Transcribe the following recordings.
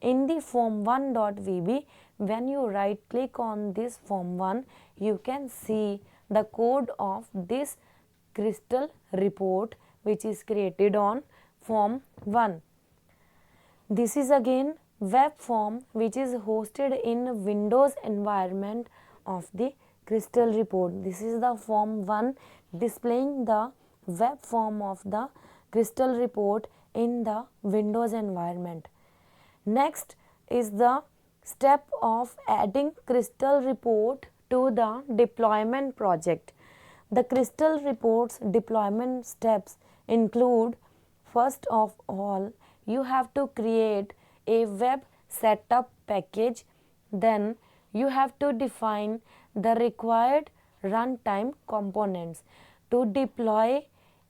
In the form1.vb, when you right click on this form1, you can see the code of this crystal report which is created on form 1. This is again web form which is hosted in Windows environment of the crystal report. This is the form 1 displaying the web form of the crystal report in the Windows environment. Next is the step of adding crystal report to the deployment project. The crystal report's deployment steps include, first of all, you have to create a web setup package. Then you have to define the required runtime components to deploy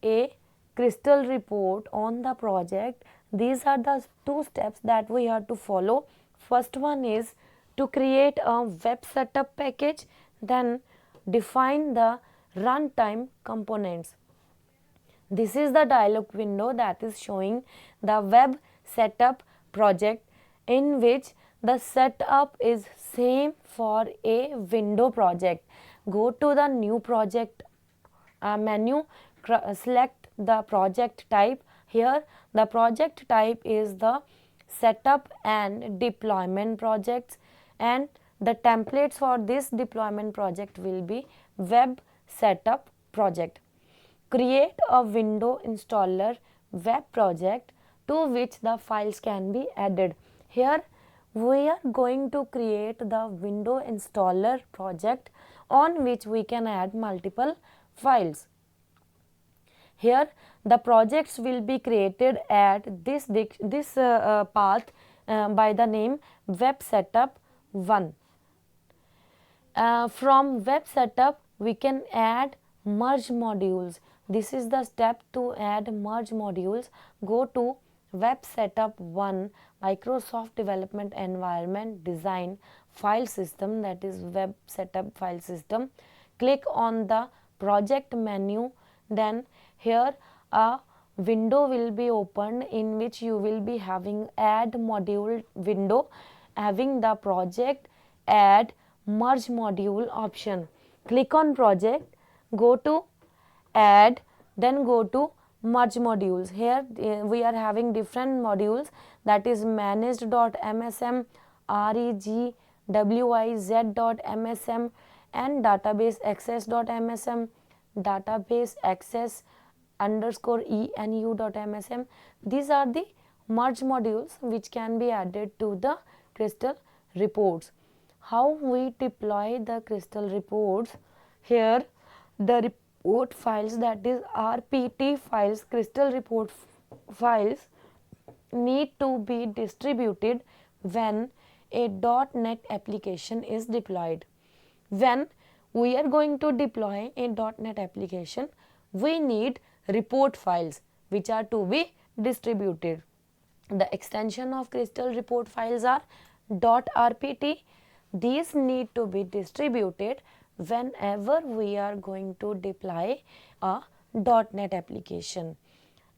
a crystal report on the project. These are the two steps that we have to follow. First one is to create a web setup package, then define the runtime components. This is the dialog window that is showing the web setup project, in which the setup is same for a window project. Go to the new project menu, select the project type. Here the project type is the setup and deployment projects, and the templates for this deployment project will be web setup project. Create a window installer web project to which the files can be added. Here we are going to create the window installer project on which we can add multiple files. Here the projects will be created at this path by the name web setup 1. From web setup we can add merge modules. This is the step to add merge modules. Go to web setup 1 Microsoft Development Environment Design file system, that is web setup file system. Click on the project menu. Then here a window will be opened in which you will be having add module window having the project add merge module option. Click on project, go to add, then go to merge modules. Here we are having different modules, that is managed.msm, regwiz.msm and databaseaccess.msm, databaseaccess_enu.msm. These are the merge modules which can be added to the crystal reports. How we deploy the crystal reports? Here the report files, that is RPT files, crystal report files, need to be distributed when a .NET application is deployed. When we are going to deploy a .NET application, we need report files which are to be distributed. The extension of crystal report files are .rpt. These need to be distributed whenever we are going to deploy a .NET application.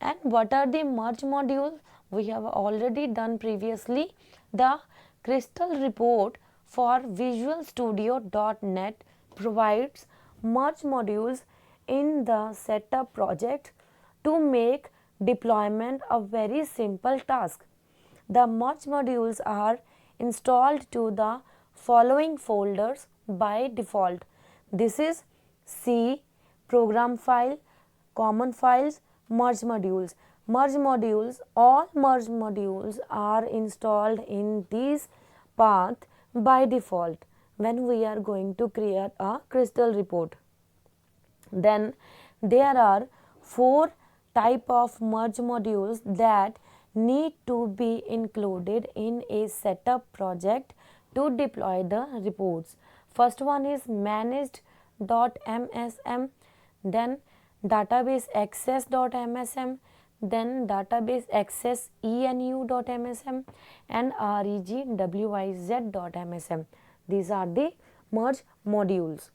And what are the merge modules? We have already done previously. The crystal report for Visual Studio .NET provides merge modules in the setup project to make deployment a very simple task. The merge modules are installed to the following folders by default. This is C, program file, common files, merge modules. Merge modules, all merge modules are installed in this path by default when we are going to create a crystal report. Then there are 4 type of merge modules that need to be included in a setup project to deploy the reports. First one is managed.msm, then databaseaccess.msm, then databaseaccess.msm and regwiz.msm. These are the merge modules.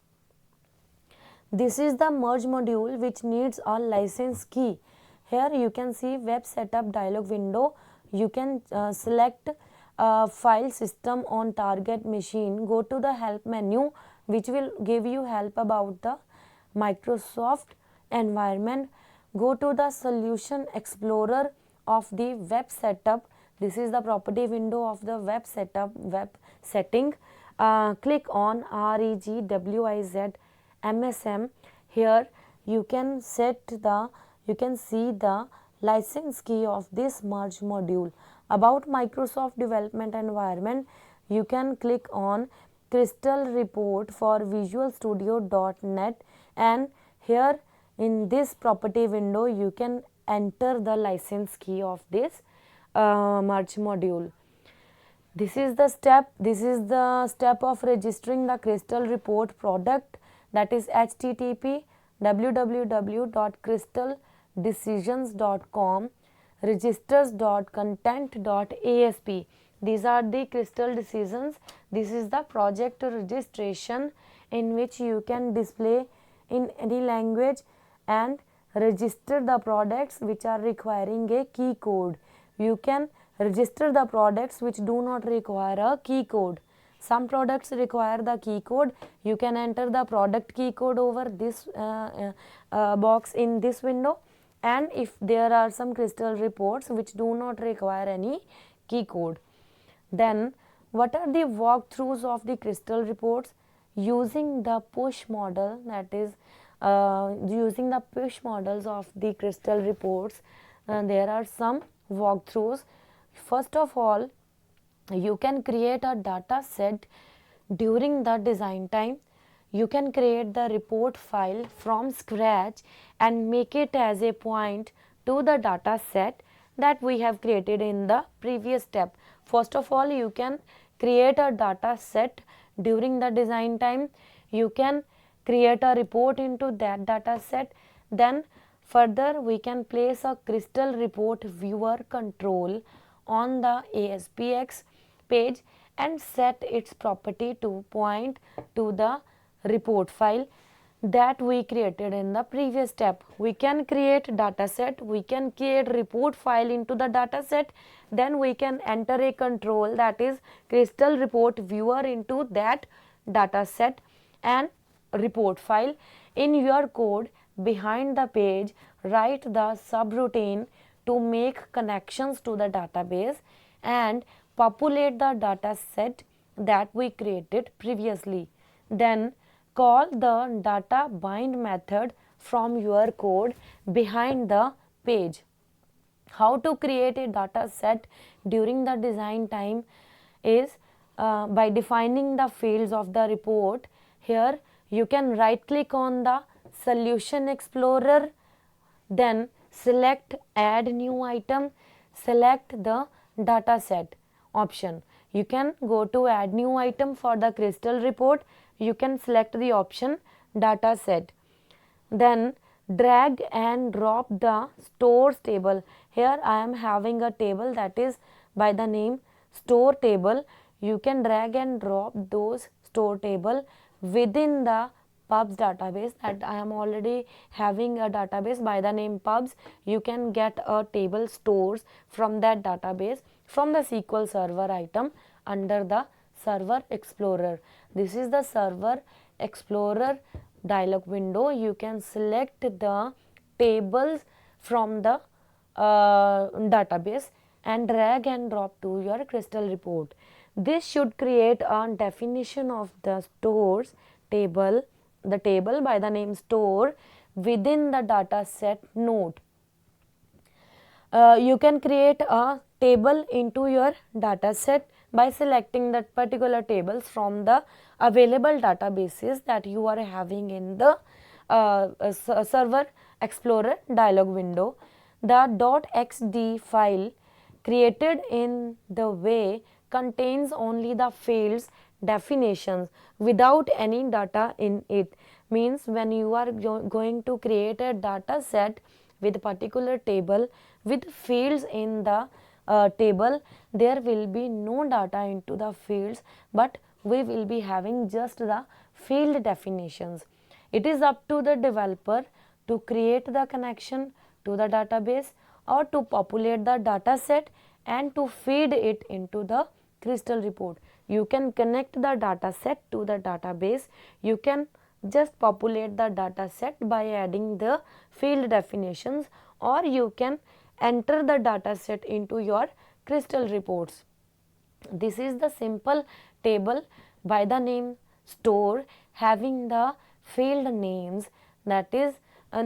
This is the merge module which needs a license key. Here you can see web setup dialog window. You can select file system on target machine, go to the help menu, which will give you help about the Microsoft environment. Go to the solution explorer of the web setup. This is the property window of the web setup, web setting. Click on regwiz.msm. Here you can see the license key of this merge module. About Microsoft development environment, you can click on Crystal report for visualstudio.net, and here in this property window you can enter the license key of this merge module. This is the step of registering the Crystal report product, that is http www.crystaldecisions.com registers.content.asp. These are the Crystal decisions. This is the project registration in which you can display in any language and register the products which are requiring a key code. You can register the products which do not require a key code. Some products require the key code. You can enter the product key code over this box in this window, and if there are some Crystal reports which do not require any key code. Then what are the walkthroughs of the Crystal reports? Using the push model, that is using the push models of the Crystal reports, there are some walkthroughs. First of all, you can create a data set during the design time. You can create the report file from scratch and make it as a point to the data set that we have created in the previous step. First of all, you can create a data set during the design time. You can create a report into that data set. Then further we can place a Crystal report viewer control on the ASPX page and set its property to point to the report file that we created in the previous step. We can create data set, we can create report file into the data set, then we can enter a control, that is Crystal report viewer, into that data set and report file. In your code behind the page, write the subroutine to make connections to the database and populate the data set that we created previously. Then call the data bind method from your code behind the page. How to create a data set during the design time is by defining the fields of the report. Here you can right click on the solution explorer, then select add new item, select the data set option. You can go to add new item for the Crystal report. You can select the option data set. Then drag and drop the stores table. Here I am having a table that is by the name store table. You can drag and drop those store table within the pubs database, that I am already having a database by the name pubs. You can get a table stores from that database from the SQL Server item under the Server Explorer. This is the Server Explorer dialog window. You can select the tables from the database and drag and drop to your Crystal report. This should create a definition of the stores table, the table by the name store within the data set node. You can create a table into your data set by selecting that particular tables from the available databases that you are having in the Server Explorer dialog window. The .xd file created in the way contains only the fields definitions without any data in it. Means when you are going to create a data set with particular table with fields in the table, there will be no data into the fields, but we will be having just the field definitions. It is up to the developer to create the connection to the database or to populate the data set and to feed it into the crystal report. You can connect the data set to the database. You can just populate the data set by adding the field definitions, or you can enter the data set into your crystal reports. This is the simple table by the name store having the field names, that is,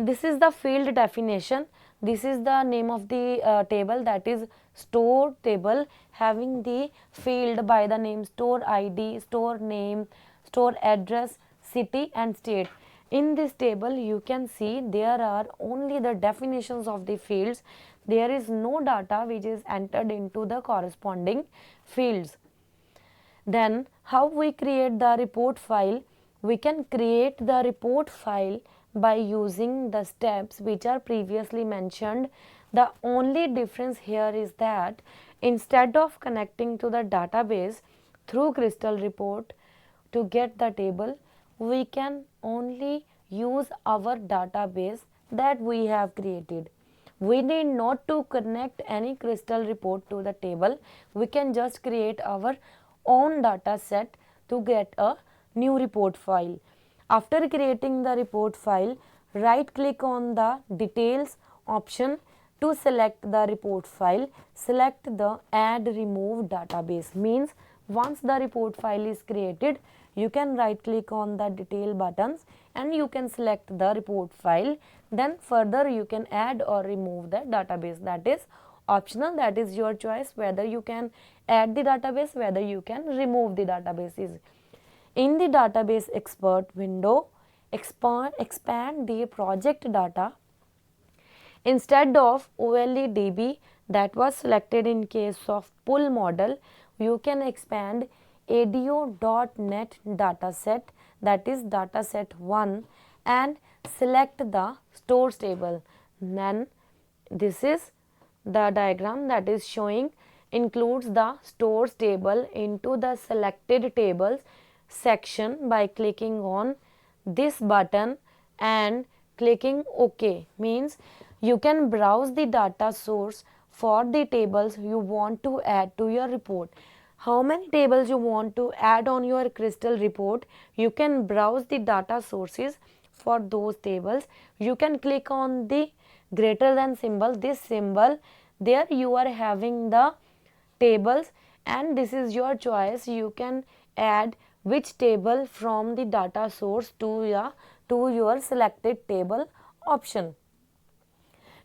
this is the field definition. This is the name of the table, that is store table having the field by the name store ID, store name, store address, city and state. In this table you can see there are only the definitions of the fields. There is no data which is entered into the corresponding fields. Then how we create the report file? We can create the report file by using the steps which are previously mentioned. The only difference here is that instead of connecting to the database through crystal report to get the table, we can only use our database that we have created. We need not to connect any crystal report to the table. We can just create our own data set to get a new report file. After creating the report file, right click on the details option to select the report file. Select the add remove database, means once the report file is created, you can right click on the detail buttons and you can select the report file. Then further you can add or remove the database. That is optional, that is your choice whether you can add the database, whether you can remove the databases. In the database expert window, expand the project data. Instead of OLEDB that was selected in case of pull model, you can expand ADO.NET dataset, that is dataset 1, and select the stores table. Then this is the diagram that is showing includes the stores table into the selected tables section by clicking on this button and clicking OK. Means you can browse the data source for the tables you want to add to your report. How many tables you want to add on your crystal report, you can browse the data sources for those tables. You can click on the greater than symbol, this symbol, there you are having the tables and this is your choice. You can add which table from the data source to your selected table option.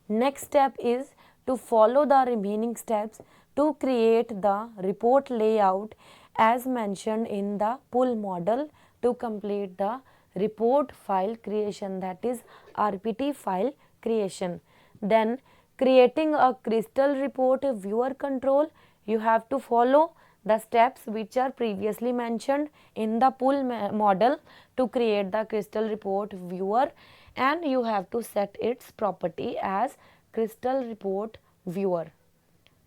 Next step is to follow the remaining steps to create the report layout as mentioned in the pull model to complete the report file creation, that is RPT file creation. Then creating a crystal report viewer control, you have to follow the steps which are previously mentioned in the pull model to create the crystal report viewer, and you have to set its property as crystal report viewer.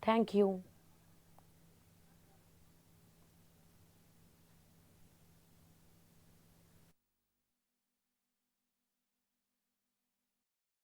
Thank you.